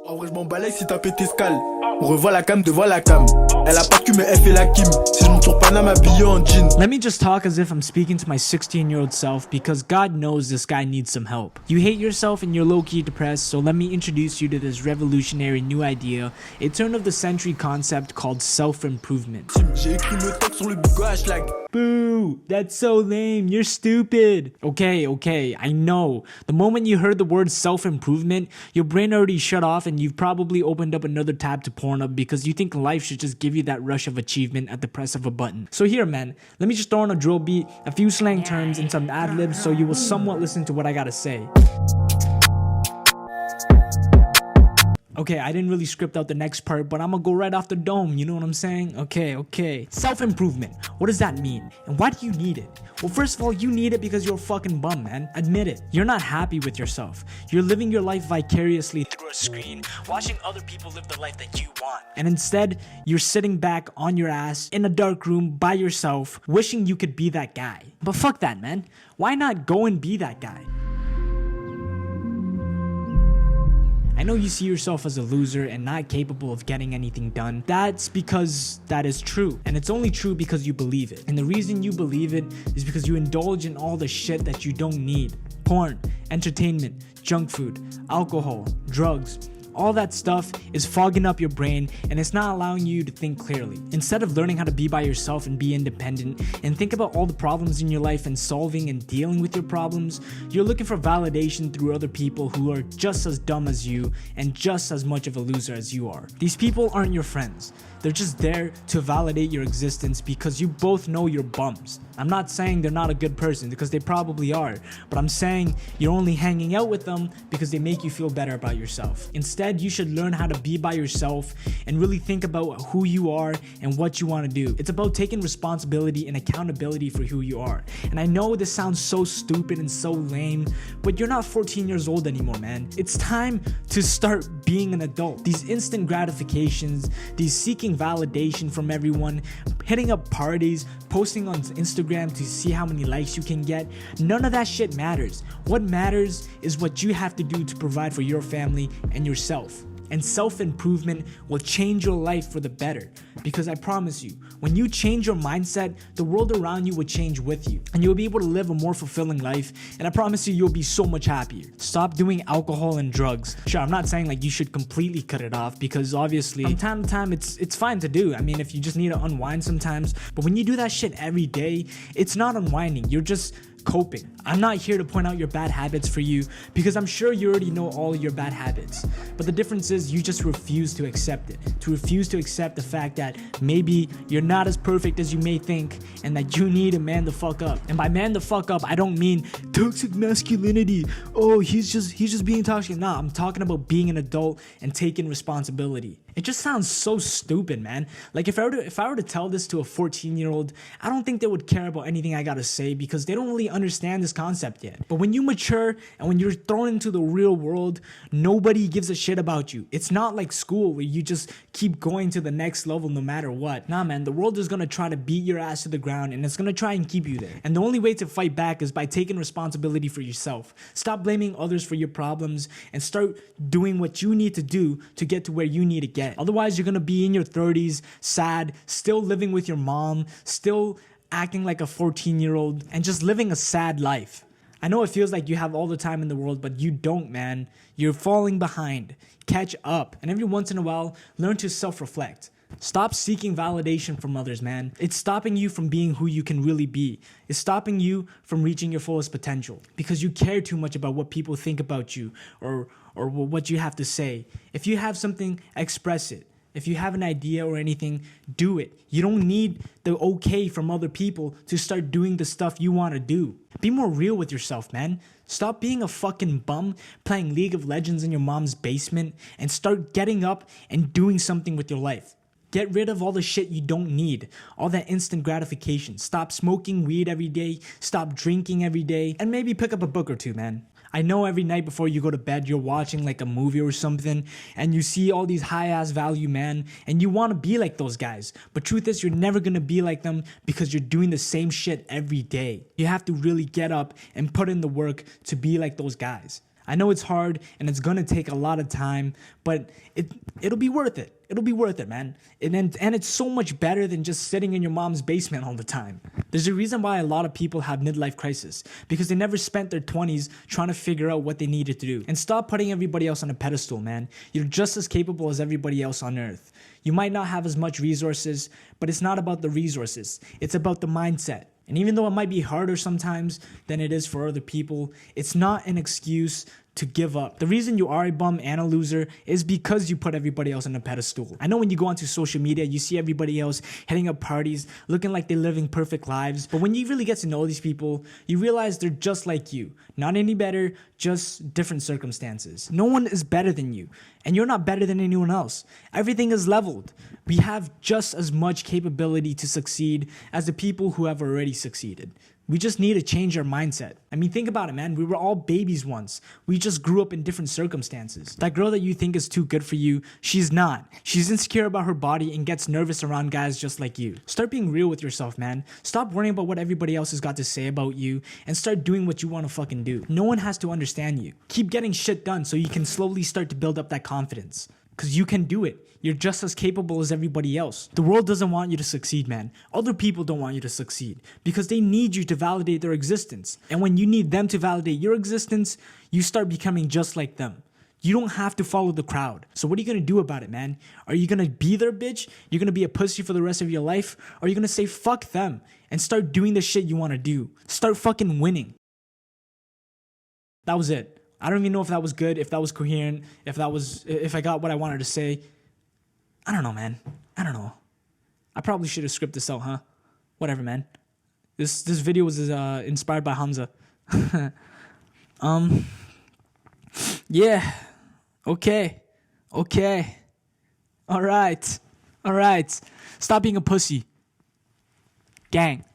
En vrai, je m'en balais si t'as pété escale. On revoit la cam devant la cam. Elle a pas cul, mais elle fait la kim. Si je monte sur Panama habillé en jean. Let me just talk as if I'm speaking to my 16-year-old self because God knows this guy needs some help. You hate yourself and you're low-key depressed, so let me introduce you to this revolutionary new idea, a turn-of-the-century concept called self-improvement. J'ai écrit le texte sur le bigot hashtag. Boo! That's so lame. You're stupid. Okay, I know. The moment you heard the word self-improvement, your brain already shut off and you've probably opened up another tab to Pornhub because you think life should just give you that rush of achievement at the press of a button. So here, man, let me just throw on a drill beat, a few slang terms, and some ad-libs so you will somewhat listen to what I gotta say. Okay, I didn't really script out the next part, but I'm gonna go right off the dome, you know what I'm saying? Okay. Self-improvement. What does that mean? And why do you need it? Well, first of all, you need it because you're a fucking bum, man. Admit it. You're not happy with yourself. You're living your life vicariously through a screen, watching other people live the life that you want. And instead, you're sitting back on your ass in a dark room by yourself, wishing you could be that guy. But fuck that, man. Why not go and be that guy? I know you see yourself as a loser and not capable of getting anything done. That's because that is true. And it's only true because you believe it. And the reason you believe it is because you indulge in all the shit that you don't need. Porn, entertainment, junk food, alcohol, drugs. All that stuff is fogging up your brain and it's not allowing you to think clearly. Instead of learning how to be by yourself and be independent and think about all the problems in your life and solving and dealing with your problems, you're looking for validation through other people who are just as dumb as you and just as much of a loser as you are. These people aren't your friends. They're just there to validate your existence because you both know you're bums. I'm not saying they're not a good person because they probably are, but I'm saying you're only hanging out with them because they make you feel better about yourself. Instead, you should learn how to be by yourself and really think about who you are and what you want to do. It's about taking responsibility and accountability for who you are. And I know this sounds so stupid and so lame, but you're not 14 years old anymore, man. It's time to start being an adult. These instant gratifications, these seeking validation from everyone, hitting up parties, posting on Instagram to see how many likes you can get, none of that shit matters. What matters is what you have to do to provide for your family and yourself. And self-improvement will change your life for the better. Because I promise you, when you change your mindset, the world around you will change with you. And you'll be able to live a more fulfilling life. And I promise you'll be so much happier. Stop doing alcohol and drugs. Sure, I'm not saying like you should completely cut it off because obviously from time to time it's fine to do. I mean, if you just need to unwind sometimes. But when you do that shit every day, it's not unwinding. You're just coping. I'm not here to point out your bad habits for you because I'm sure you already know all your bad habits. But the difference is you just refuse to accept it. To refuse to accept the fact that maybe you're not as perfect as you may think and that you need to man the fuck up. And by man the fuck up, I don't mean toxic masculinity. Oh, he's just being toxic. Nah, I'm talking about being an adult and taking responsibility. It just sounds so stupid, man. Like if I were to tell this to a 14-year-old, I don't think they would care about anything I gotta say because they don't really understand this concept yet. But when you mature and when you're thrown into the real world, nobody gives a shit about you. It's not like school where you just keep going to the next level no matter what. Nah, man, the world is gonna try to beat your ass to the ground and it's gonna try and keep you there. And the only way to fight back is by taking responsibility for yourself. Stop blaming others for your problems and start doing what you need to do to get to where you need to get. Otherwise, you're gonna be in your 30s, sad, still living with your mom, still acting like a 14-year-old, and just living a sad life. I know it feels like you have all the time in the world, but you don't, man. You're falling behind. Catch up. And every once in a while, learn to self-reflect. Stop seeking validation from others, man. It's stopping you from being who you can really be. It's stopping you from reaching your fullest potential because you care too much about what people think about you or what you have to say. If you have something, express it. If you have an idea or anything, do it. You don't need the okay from other people to start doing the stuff you want to do. Be more real with yourself, man. Stop being a fucking bum playing League of Legends in your mom's basement and start getting up and doing something with your life. Get rid of all the shit you don't need, all that instant gratification. Stop smoking weed every day, stop drinking every day, and maybe pick up a book or two, man. I know every night before you go to bed, you're watching like a movie or something, and you see all these high-ass value men, and you want to be like those guys. But truth is, you're never going to be like them because you're doing the same shit every day. You have to really get up and put in the work to be like those guys. I know it's hard and it's gonna take a lot of time, but it'll be worth it. It'll be worth it, man. And it's so much better than just sitting in your mom's basement all the time. There's a reason why a lot of people have midlife crisis, because they never spent their 20s trying to figure out what they needed to do. And stop putting everybody else on a pedestal, man. You're just as capable as everybody else on earth. You might not have as much resources, but it's not about the resources. It's about the mindset. And even though it might be harder sometimes than it is for other people, it's not an excuse to give up. The reason you are a bum and a loser is because you put everybody else on a pedestal. I know when you go onto social media, you see everybody else heading up parties, looking like they're living perfect lives. But when you really get to know these people, you realize they're just like you. Not any better, just different circumstances. No one is better than you, and you're not better than anyone else. Everything is leveled. We have just as much capability to succeed as the people who have already succeeded. We just need to change our mindset. I mean, think about it, man. We were all babies once. We just grew up in different circumstances. That girl that you think is too good for you, she's not. She's insecure about her body and gets nervous around guys just like you. Start being real with yourself, man. Stop worrying about what everybody else has got to say about you and start doing what you want to fucking do. No one has to understand you. Keep getting shit done so you can slowly start to build up that confidence. Because you can do it. You're just as capable as everybody else. The world doesn't want you to succeed, man. Other people don't want you to succeed because they need you to validate their existence. And when you need them to validate your existence, you start becoming just like them. You don't have to follow the crowd. So what are you going to do about it, man? Are you going to be their bitch? You're going to be a pussy for the rest of your life? Or are you going to say fuck them and start doing the shit you want to do? Start fucking winning. That was it. I don't even know if that was good, if that was coherent, if I got what I wanted to say. I don't know, man. I don't know. I probably should have scripted this out, huh? Whatever, man. This video was inspired by Hamza. Yeah. Okay. All right. Stop being a pussy. Gang.